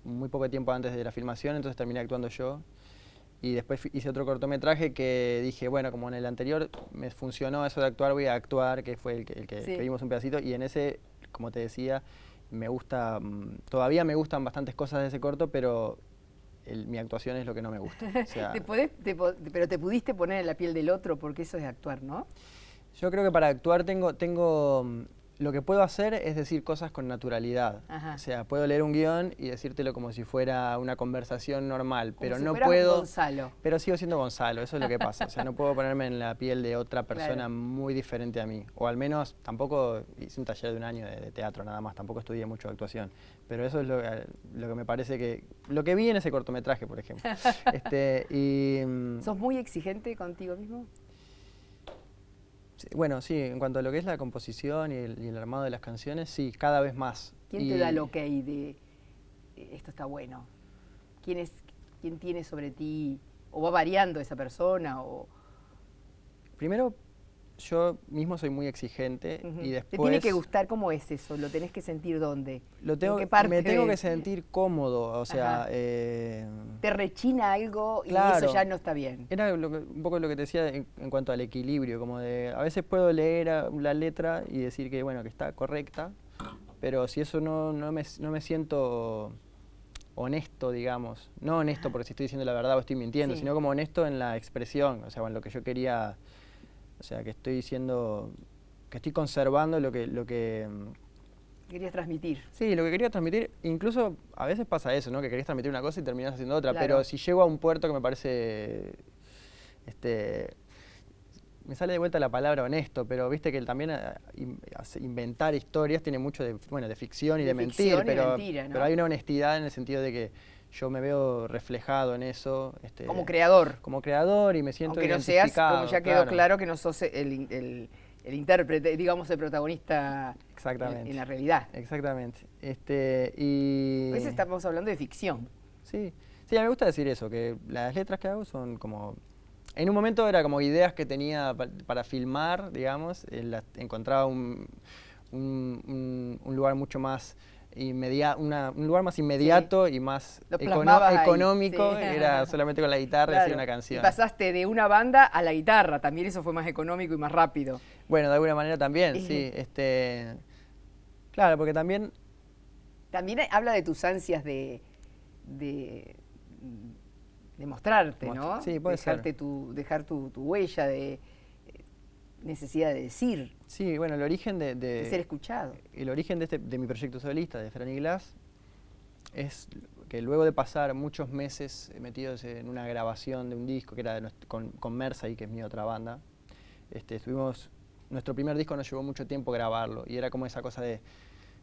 D: muy poco tiempo antes de la filmación, entonces terminé actuando yo. Y después hice otro cortometraje que dije, bueno, como en el anterior me funcionó eso de actuar, voy a actuar, que fue el que vimos un pedacito. Y en ese, como te decía, todavía me gustan bastantes cosas de ese corto, pero mi actuación es lo que no me gusta. O sea,
A: pero te pudiste poner en la piel del otro, porque eso es actuar, ¿no?
D: Yo creo que para actuar tengo lo que puedo hacer es decir cosas con naturalidad.
A: Ajá.
D: O sea, puedo leer un guión y decírtelo como si fuera una conversación normal, pero
A: si
D: no
A: fueras
D: puedo...
A: Gonzalo.
D: Pero sigo siendo Gonzalo, eso es lo que pasa. O sea, no puedo ponerme en la piel de otra persona
A: Claro.
D: muy diferente a mí. O al menos tampoco hice un taller de un año de teatro nada más, tampoco estudié mucho actuación. Pero eso es lo que me parece que... Lo que vi en ese cortometraje, por ejemplo.
A: ¿Sos muy exigente contigo mismo?
D: Bueno, sí, en cuanto a lo que es la composición y el armado de las canciones, sí, cada vez más.
A: ¿Quién te da el ok de esto está bueno? ¿Quién tiene sobre ti? ¿O va variando esa persona?
D: Primero, yo mismo soy muy exigente y
A: Te
D: después...
A: tiene que gustar, ¿cómo es eso? ¿Lo tenés que sentir dónde?
D: me tengo que sentir cómodo, o sea...
A: te rechina algo y
D: claro,
A: eso ya no está bien.
D: Era un poco lo que te decía en cuanto al equilibrio, como de... A veces puedo leer la letra y decir que, bueno, que está correcta, pero si eso no me siento honesto, digamos. No honesto porque si estoy diciendo la verdad o estoy mintiendo, sino como honesto en la expresión, o sea, en lo que yo quería... O sea, que estoy conservando lo que
A: querías transmitir.
D: Sí, lo que quería transmitir, incluso a veces pasa eso, ¿no? Que querías transmitir una cosa y terminás haciendo otra,
A: Claro.
D: pero si llego a un puerto que me parece, me sale de vuelta la palabra honesto, pero viste que también inventar historias tiene mucho de ficción y de mentir,
A: mentira, ¿no?
D: pero hay una honestidad en el sentido de que yo me veo reflejado en eso.
A: Como creador.
D: Como creador y me siento
A: aunque no seas, como ya quedó claro, que no sos el intérprete, digamos, el protagonista en la realidad.
D: Exactamente. Y...
A: A veces estamos hablando de ficción.
D: Sí, sí, a mí me gusta decir eso, que las letras que hago son como... En un momento era como ideas que tenía para filmar, digamos, encontraba un lugar mucho más... un lugar más inmediato y más económico, sí. Era solamente con la guitarra y hacer una canción.
A: Y pasaste de una banda a la guitarra, también eso fue más económico y más rápido.
D: Bueno, de alguna manera también, sí. Claro, porque también...
A: También habla de tus ansias de mostrarte, ¿no?
D: Sí, puede ser.
A: Dejar tu huella, de necesidad de decir.
D: Sí, bueno, el origen
A: de ser escuchado.
D: El origen de mi proyecto solista, de Franny Glass, es que luego de pasar muchos meses metidos en una grabación de un disco que era con Mersey, que es mi otra banda, nuestro primer disco nos llevó mucho tiempo grabarlo y era como esa cosa de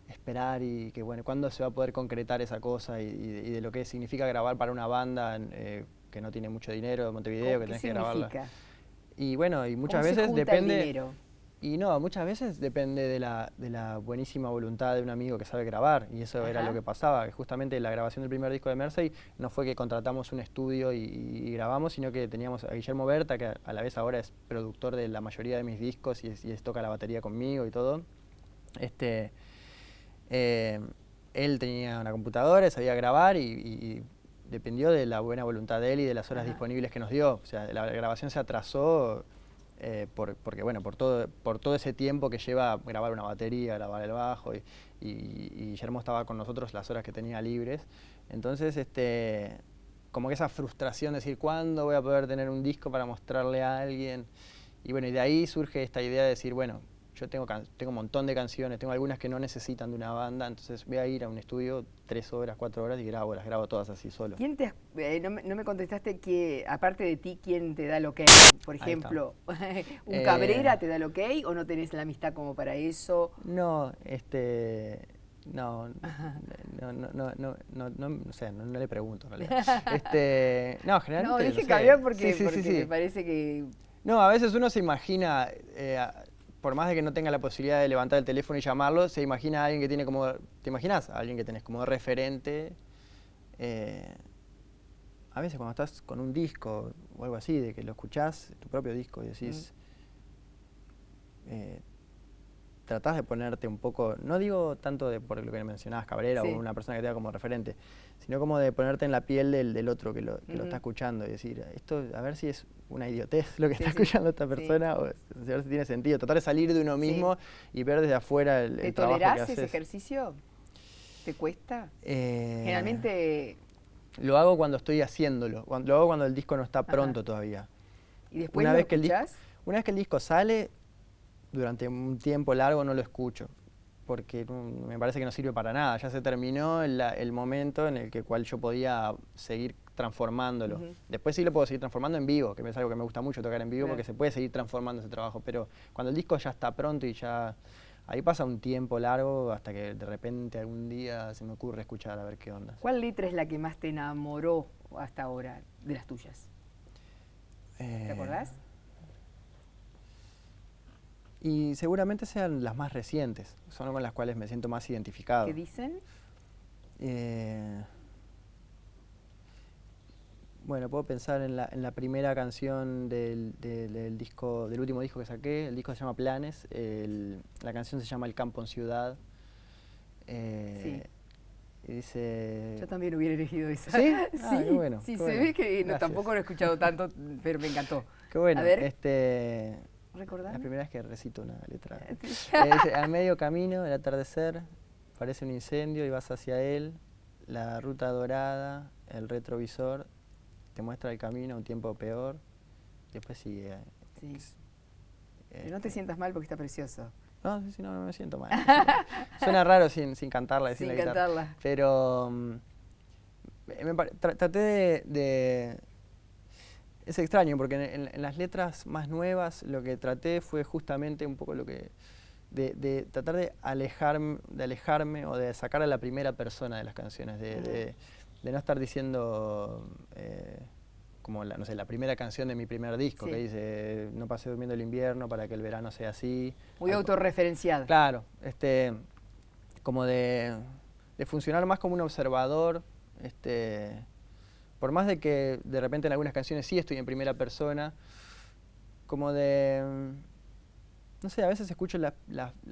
D: esperar y que bueno, ¿cuándo se va a poder concretar esa cosa y de lo que significa grabar para una banda que no tiene mucho dinero de Montevideo, que tenés que grabarla? Y bueno, y muchas veces depende... Y no, muchas veces depende de la buenísima voluntad de un amigo que sabe grabar, y eso era lo que pasaba, que justamente la grabación del primer disco de Mersey no fue que contratamos un estudio y grabamos, sino que teníamos a Guillermo Berta, que a la vez ahora es productor de la mayoría de mis discos y toca la batería conmigo y todo. Él tenía una computadora, sabía grabar y dependió de la buena voluntad de él y de las horas disponibles que nos dio. O sea, la grabación se atrasó porque bueno, por todo ese tiempo que lleva grabar una batería, grabar el bajo y Guillermo estaba con nosotros las horas que tenía libres. Entonces, como que esa frustración de decir, ¿cuándo voy a poder tener un disco para mostrarle a alguien? Y bueno, y de ahí surge esta idea de decir, bueno, yo tengo un montón de canciones, tengo algunas que no necesitan de una banda, entonces voy a ir a un estudio 3 horas, 4 horas y las grabo todas así solo.
A: ¿Quién no me contestaste que, aparte de ti, quién te da el ok? Por ejemplo, ¿un Cabrera te da el ok o no tenés la amistad como para eso?
D: No, no sé, no le pregunto en realidad. No, generalmente...
A: No, dije
D: no sé.
A: Cabrera porque
D: Sí.
A: me parece que...
D: No, a veces uno se imagina... por más de que no tenga la posibilidad de levantar el teléfono y llamarlo, se imagina a alguien que tiene como... ¿Te imaginas? A alguien que tenés como referente. A veces cuando estás con un disco o algo así, de que lo escuchás, tu propio disco, y decís... tratás de ponerte un poco... No digo tanto por lo que mencionabas, Cabrera, o una persona que tenga como referente, sino como de ponerte en la piel del otro que lo está escuchando y decir, esto, a ver si es una idiotez lo que está escuchando esta persona, o a ver si tiene sentido. Tratar de salir de uno mismo y ver desde afuera el trabajo que haces. ¿Te tolerás
A: ese ejercicio? ¿Te cuesta?
D: Generalmente... Lo hago cuando estoy haciéndolo, lo hago cuando el disco no está pronto todavía.
A: ¿Y después lo escuchás?
D: Una vez que el disco sale, durante un tiempo largo no lo escucho. porque me parece que no sirve para nada. Ya se terminó el momento en el cual yo podía seguir transformándolo. Después sí lo puedo seguir transformando en vivo, que es algo que me gusta mucho tocar en vivo, porque se puede seguir transformando ese trabajo, pero cuando el disco ya está pronto y ya... Ahí pasa un tiempo largo hasta que de repente algún día se me ocurre escuchar a ver qué onda.
A: ¿Cuál letra es la que más te enamoró hasta ahora de las tuyas? ¿Te acordás?
D: Y seguramente sean las más recientes, son con las cuales me siento más identificado.
A: ¿Qué dicen?
D: Bueno, puedo pensar en la primera canción del último disco que saqué. El disco se llama Planes, la canción se llama El campo en ciudad.
A: Sí.
D: Y dice...
A: Yo también hubiera elegido esa.
D: ¿Sí?
A: Sí,
D: Qué bueno,
A: sí,
D: qué
A: se
D: bueno.
A: ve que
D: Gracias.
A: tampoco lo he escuchado tanto, pero me encantó.
D: Qué bueno.
A: A ver.
D: La primera vez que recito una letra.
A: Sí.
D: Dice, a medio camino, el atardecer, parece un incendio y vas hacia él, la ruta dorada, el retrovisor, te muestra el camino a un tiempo peor. Después sigue.
A: Sí. Pero no te sientas mal porque está precioso.
D: No, sí, no me siento mal. Suena raro sin cantarla, sin la guitarra.
A: Cantarla.
D: Pero traté de... Es extraño porque en las letras más nuevas lo que traté fue justamente un poco lo que... de tratar de alejarme o de sacar a la primera persona de las canciones, de no estar diciendo como no sé, la primera canción de mi primer disco, que dice no pasé durmiendo el invierno para que el verano sea así.
A: Muy autorreferenciado.
D: Claro, como de funcionar más como un observador, por más de que de repente en algunas canciones sí estoy en primera persona, como de, no sé, a veces escucho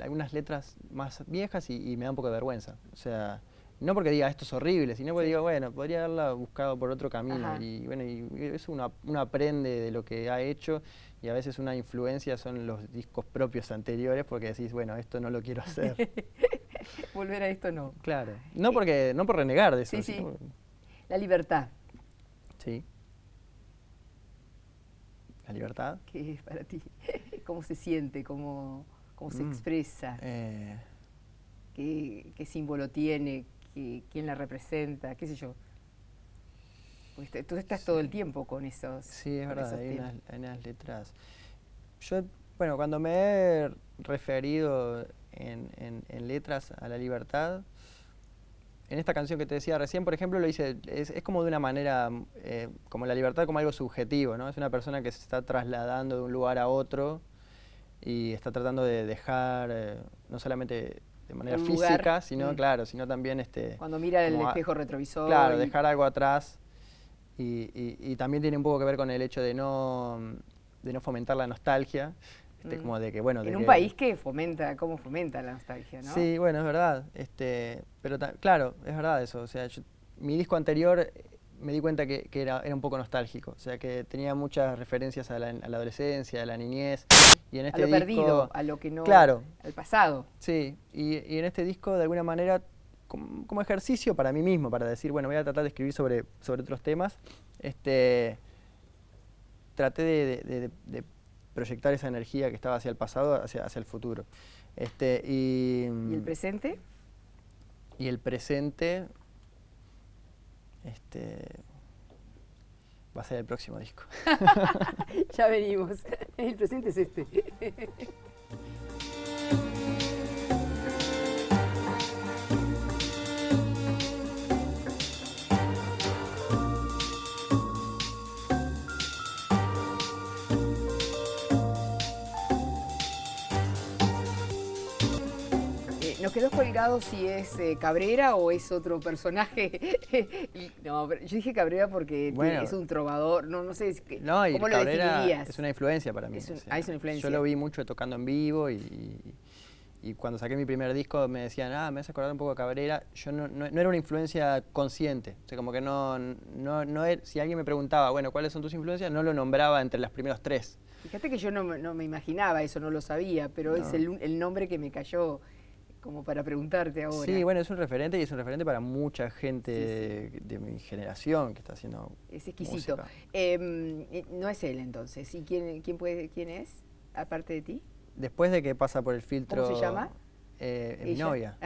D: algunas letras más viejas y me da un poco de vergüenza. O sea, no porque diga esto es horrible, sino porque digo, bueno, podría haberla buscado por otro camino.
A: Ajá.
D: Y bueno, y eso uno aprende de lo que ha hecho y a veces una influencia son los discos propios anteriores porque decís, bueno, esto no lo quiero hacer.
A: Volver a esto no.
D: Claro, no por renegar de eso.
A: Sí, sí.
D: Sino,
A: La libertad.
D: sí. La libertad.
A: ¿Qué es para ti? ¿Cómo se siente? ¿Cómo se expresa? ¿Qué símbolo tiene? ¿Quién la representa? ¿Qué sé yo? Porque tú estás todo el tiempo con esos.
D: Sí, es verdad, hay
A: temas.
D: unas letras. Yo, bueno, cuando me he referido en letras a la libertad, en esta canción que te decía recién, por ejemplo, lo hice, es como de una manera, como la libertad como algo subjetivo, ¿no? Es una persona que se está trasladando de un lugar a otro y está tratando de dejar, no solamente de manera física, sino, claro, sino también...
A: Cuando mira el espejo retrovisor.
D: Claro, dejar algo atrás y también tiene un poco que ver con el hecho de no fomentar la nostalgia. Como de que, bueno,
A: en un país que fomenta, ¿cómo fomenta la nostalgia, no?
D: Sí, bueno, es verdad. Pero claro, es verdad eso. O sea, mi disco anterior me di cuenta que era un poco nostálgico. O sea, que tenía muchas referencias a la adolescencia, a la niñez. Y en este
A: a lo
D: disco,
A: perdido, a lo que no...
D: Claro.
A: Al pasado.
D: Sí, y en este disco, de alguna manera, como ejercicio para mí mismo, para decir, bueno, voy a tratar de escribir sobre otros temas, traté de proyectar esa energía que estaba hacia el pasado, hacia el futuro. ¿Y
A: el presente?
D: Y el presente va a ser el próximo disco.
A: Ya venimos. El presente es este. Nos quedó colgado si es Cabrera o es otro personaje. No, pero yo dije Cabrera porque bueno, es un trovador, no sé cómo lo definirías.
D: Es una influencia para mí.
A: Es una influencia.
D: Yo lo vi mucho tocando en vivo y cuando saqué mi primer disco me decían, me vas a acordar un poco a Cabrera. Yo no era una influencia consciente. O sea, como que si alguien me preguntaba, bueno, ¿cuáles son tus influencias? No lo nombraba entre los primeros 3.
A: Fíjate que yo no me imaginaba eso, no lo sabía, pero es el nombre que me cayó como para preguntarte ahora.
D: Sí, bueno, es un referente y es un referente para mucha gente de mi generación que está haciendo
A: es exquisito. No es él entonces. ¿Y quién es, aparte de ti?
D: Después de que pasa por el filtro...
A: ¿Cómo se llama?
D: Es mi
A: ¿Ella?
D: novia.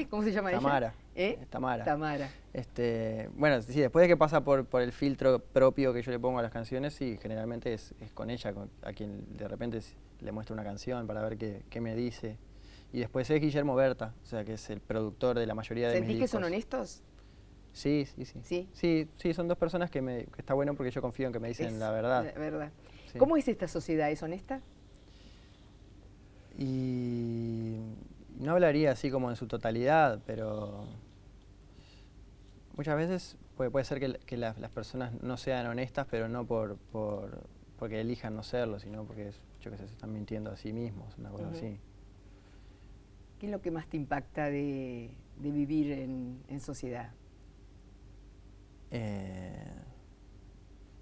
A: ¿Cómo se llama
D: Tamara.
A: ella?
D: Tamara.
A: Tamara.
D: Bueno, sí, después de que pasa por el filtro propio que yo le pongo a las canciones, sí, generalmente es con ella, a quien de repente le muestro una canción para ver qué me dice. Y después es Guillermo Berta, o sea, que es el productor de la mayoría de mis
A: ¿Sentís que
D: discos.
A: son honestos?
D: Sí. Sí, son dos personas que está bueno porque yo confío en que me dicen la verdad.
A: La verdad.
D: Sí.
A: ¿Cómo es esta sociedad? ¿Es honesta?
D: Y no hablaría así como en su totalidad, pero muchas veces puede ser que las personas no sean honestas, pero no porque elijan no serlo, sino porque, yo qué sé, se están mintiendo a sí mismos, una cosa así.
A: ¿Qué es lo que más te impacta de vivir en sociedad?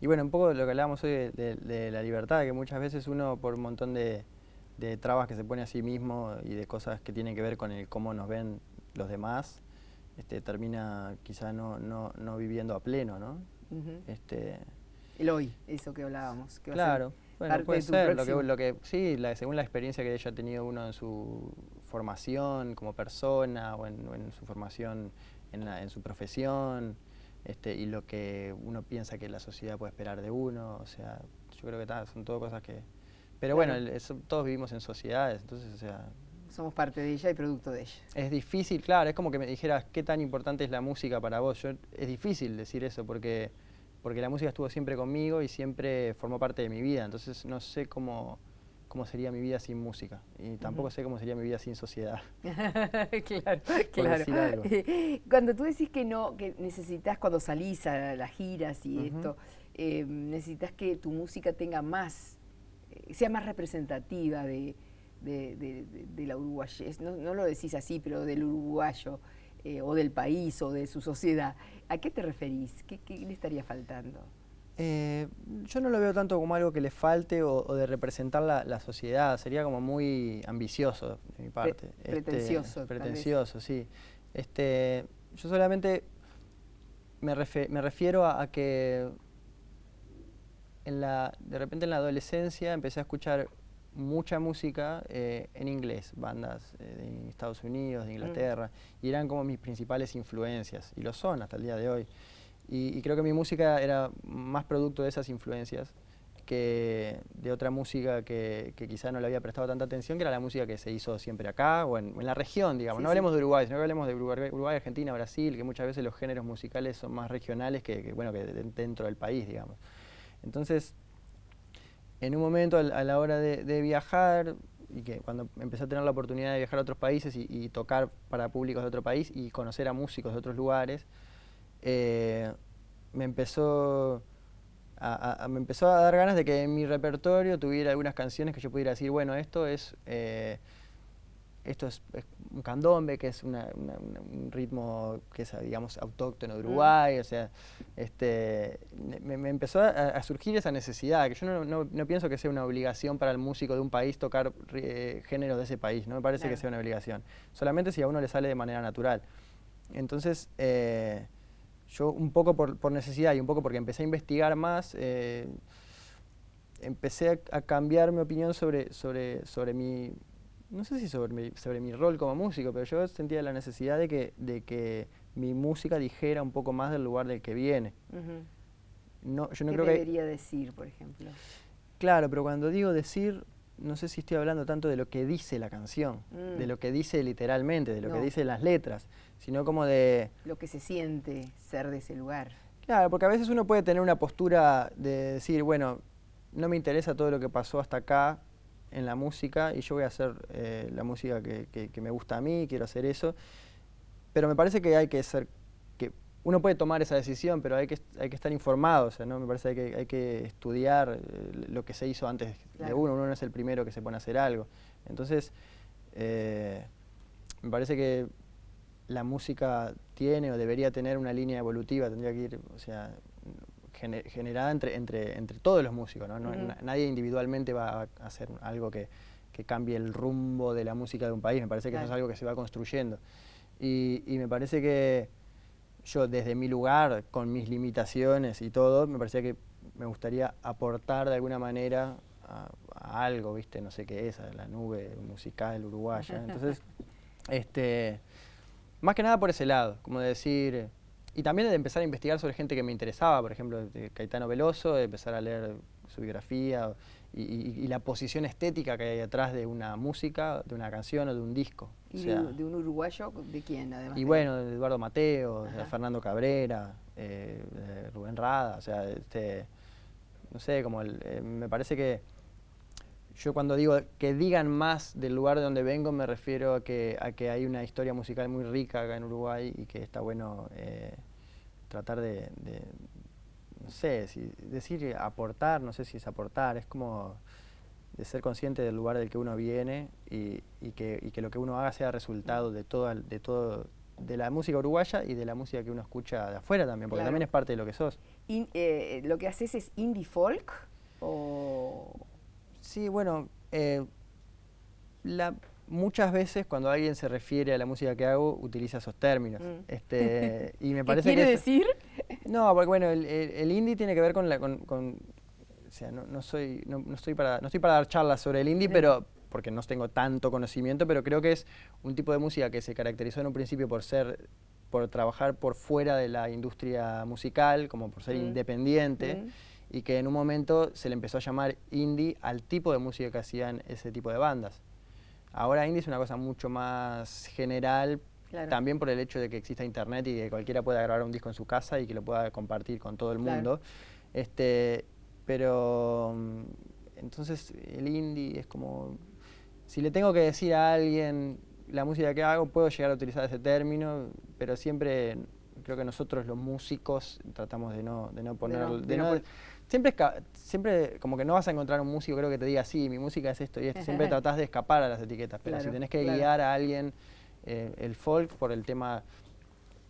D: Y bueno, un poco lo que hablábamos hoy de la libertad, que muchas veces uno por un montón de trabas que se pone a sí mismo y de cosas que tienen que ver con el cómo nos ven los demás, termina quizá no viviendo a pleno, ¿no?
A: El hoy, eso que hablábamos. Que
D: claro,
A: va a ser
D: bueno, puede
A: de tu
D: ser,
A: próximo.
D: sí, según la experiencia que haya tenido uno en su formación como persona o en su formación en su profesión, y lo que uno piensa que la sociedad puede esperar de uno, o sea, yo creo que son todo cosas que... Pero
A: Claro.
D: bueno, todos vivimos en sociedades, entonces, o sea...
A: Somos parte de ella y producto de ella.
D: Es difícil, claro, es como que me dijeras qué tan importante es la música para vos. Es difícil decir eso porque la música estuvo siempre conmigo y siempre formó parte de mi vida, entonces no sé cómo sería mi vida sin música y tampoco sé cómo sería mi vida sin sociedad.
A: Claro.
D: Decir algo.
A: Cuando tú decís que necesitas, cuando salís a las giras y esto, necesitas que tu música tenga sea más representativa de la uruguayés, no lo decís así, pero del uruguayo, o del país, o de su sociedad. ¿A qué te referís? ¿Qué le estaría faltando?
D: Yo no lo veo tanto como algo que le falte o de representar la sociedad, sería como muy ambicioso de mi parte.
A: Pretencioso.
D: Pretencioso, sí. Yo solamente me refiero a que de repente en la adolescencia empecé a escuchar mucha música en inglés, bandas de Estados Unidos, de Inglaterra, y eran como mis principales influencias, y lo son hasta el día de hoy. Y creo que mi música era más producto de esas influencias que de otra música que quizá no le había prestado tanta atención, que era la música que se hizo siempre acá o en la región, digamos. No hablemos de Uruguay, sino que hablemos de Uruguay, Argentina, Brasil, que muchas veces los géneros musicales son más regionales que dentro del país, digamos. Entonces, en un momento a la hora de viajar, y que cuando empecé a tener la oportunidad de viajar a otros países y tocar para públicos de otro país y conocer a músicos de otros lugares, me empezó a dar ganas de que en mi repertorio tuviera algunas canciones que yo pudiera decir, bueno, esto es un candombe, que es un ritmo que es, digamos, autóctono de Uruguay, o sea, me empezó a surgir esa necesidad, que yo no pienso que sea una obligación para el músico de un país tocar géneros de ese país, no me parece que sea una obligación, solamente si a uno le sale de manera natural. Entonces, yo un poco por necesidad y un poco porque empecé a investigar más, empecé a cambiar mi opinión sobre mi... No sé si sobre mi rol como músico, pero yo sentía la necesidad de que mi música dijera un poco más del lugar del que viene. Yo no
A: ¿Qué
D: creo que
A: debería decir, por ejemplo?
D: Claro, pero cuando digo decir, no sé si estoy hablando tanto de lo que dice la canción, de lo que dice literalmente, de lo que dicen las letras, sino como de...
A: Lo que se siente ser de ese lugar.
D: Claro, porque a veces uno puede tener una postura de decir, bueno, no me interesa todo lo que pasó hasta acá en la música y yo voy a hacer la música que me gusta a mí, quiero hacer eso, pero me parece que hay que ser, que uno puede tomar esa decisión, pero hay que estar informado, o sea, ¿no? Me parece que hay que estudiar lo que se hizo antes de uno no es el primero que se pone a hacer algo. Entonces, me parece que la música tiene o debería tener una línea evolutiva, tendría que ir, o sea, generada entre todos los músicos, ¿no? Nadie individualmente va a hacer algo que cambie el rumbo de la música de un país, me parece que eso es algo que se va construyendo. Y me parece que yo desde mi lugar, con mis limitaciones y todo, me parecía que me gustaría aportar de alguna manera a algo, ¿viste? No sé qué es, a la nube musical uruguaya. Entonces, Más que nada por ese lado, como de decir, y también de empezar a investigar sobre gente que me interesaba, por ejemplo, de Caetano Veloso, de empezar a leer su biografía y la posición estética que hay detrás de una música, de una canción o de un disco.
A: ¿Y
D: o sea,
A: de un uruguayo? ¿De quién, además?
D: Y bueno, de Eduardo Mateo, de Fernando Cabrera, de Rubén Rada, o sea, no sé, como me parece que yo cuando digo que digan más del lugar de donde vengo me refiero a que hay una historia musical muy rica acá en Uruguay y que está bueno tratar de no sé, decir aportar, no sé si es aportar, es como de ser consciente del lugar del que uno viene y que lo que uno haga sea resultado de la música uruguaya y de la música que uno escucha de afuera también, porque también es parte de lo que sos.
A: ¿Lo que haces es indie folk o...?
D: Sí, bueno, muchas veces cuando alguien se refiere a la música que hago utiliza esos términos. Y me parece
A: ¿Qué quiere decir?
D: No, porque bueno, el indie tiene que ver con o sea, no estoy para dar charlas sobre el indie, pero porque no tengo tanto conocimiento, pero creo que es un tipo de música que se caracterizó en un principio por trabajar por fuera de la industria musical, como por ser independiente. Y que en un momento se le empezó a llamar indie al tipo de música que hacían ese tipo de bandas. Ahora indie es una cosa mucho más general, también por el hecho de que exista internet y que cualquiera pueda grabar un disco en su casa y que lo pueda compartir con todo el mundo. Pero entonces el indie es como, si le tengo que decir a alguien la música que hago, puedo llegar a utilizar ese término, pero siempre creo que nosotros los músicos tratamos de no poner... Siempre como que no vas a encontrar un músico, creo que te diga, sí, mi música es esto y esto. Siempre tratás de escapar a las etiquetas, pero si tenés que guiar a alguien, el folk, por el tema...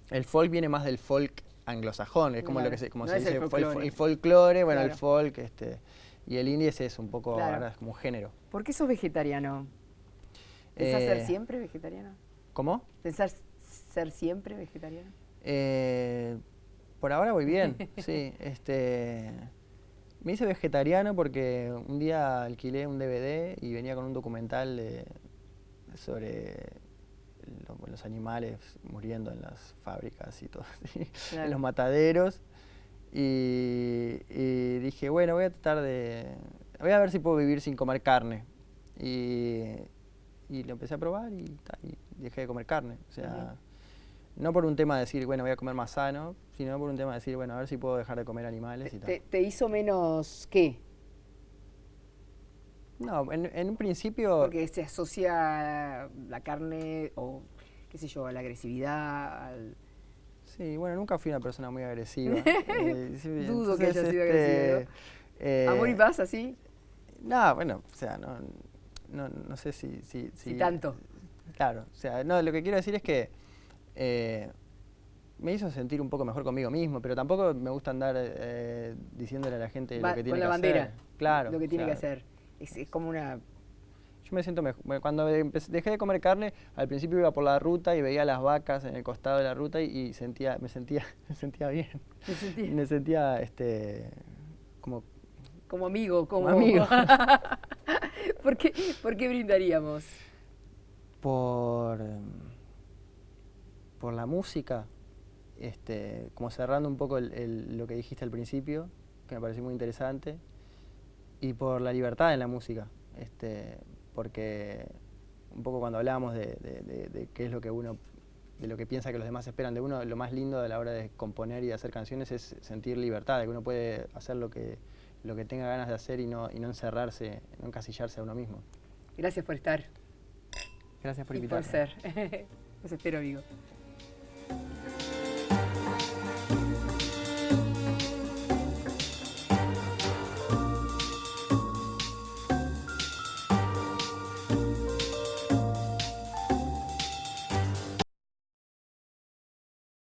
D: El folk viene más del folk anglosajón, es como lo que se dice, el folclore, bueno, el folk, y el indie es eso, un poco, ahora es como un género.
A: ¿Por qué sos vegetariano? ¿Pensás ser siempre vegetariano?
D: ¿Cómo?
A: ¿Pensás ser siempre vegetariano?
D: Por ahora voy bien, sí. Me hice vegetariano porque un día alquilé un DVD y venía con un documental sobre los animales muriendo en las fábricas y todo así, en los mataderos. Y dije, bueno, voy a ver si puedo vivir sin comer carne. Y lo empecé a probar y dejé de comer carne. O sea, no por un tema de decir, bueno, voy a comer más sano, sino por un tema de decir, bueno, a ver si puedo dejar de comer animales y tal.
A: ¿Te hizo menos qué?
D: No, en un principio...
A: Porque se asocia la carne o, qué sé yo, a la agresividad,
D: Sí, bueno, nunca fui una persona muy agresiva.
A: Dudo que haya sido agresivo, ¿no? ¿Amor y paz, así?
D: No, bueno, o sea, no sé si...
A: Si tanto.
D: Claro, o sea, no, lo que quiero decir es que me hizo sentir un poco mejor conmigo mismo, pero tampoco me gusta andar diciéndole a la gente lo que tiene que hacer. Con la bandera,
A: claro, lo que tiene que hacer. Es como una...
D: Yo me siento mejor. Cuando dejé de comer carne, al principio iba por la ruta y veía las vacas en el costado de la ruta y me sentía bien. Me sentía
A: como amigo, como
D: amigo.
A: ¿Por qué brindaríamos?
D: Por la música, como cerrando un poco lo que dijiste al principio, que me pareció muy interesante, y por la libertad en la música, porque un poco cuando hablábamos de qué es lo que uno, de lo que piensa que los demás esperan de uno, lo más lindo a la hora de componer y de hacer canciones es sentir libertad, de que uno puede hacer lo que tenga ganas de hacer y no encerrarse, no encasillarse a uno mismo.
A: Gracias por estar.
D: Gracias por invitarme.
A: Y por ser. Los espero, amigo.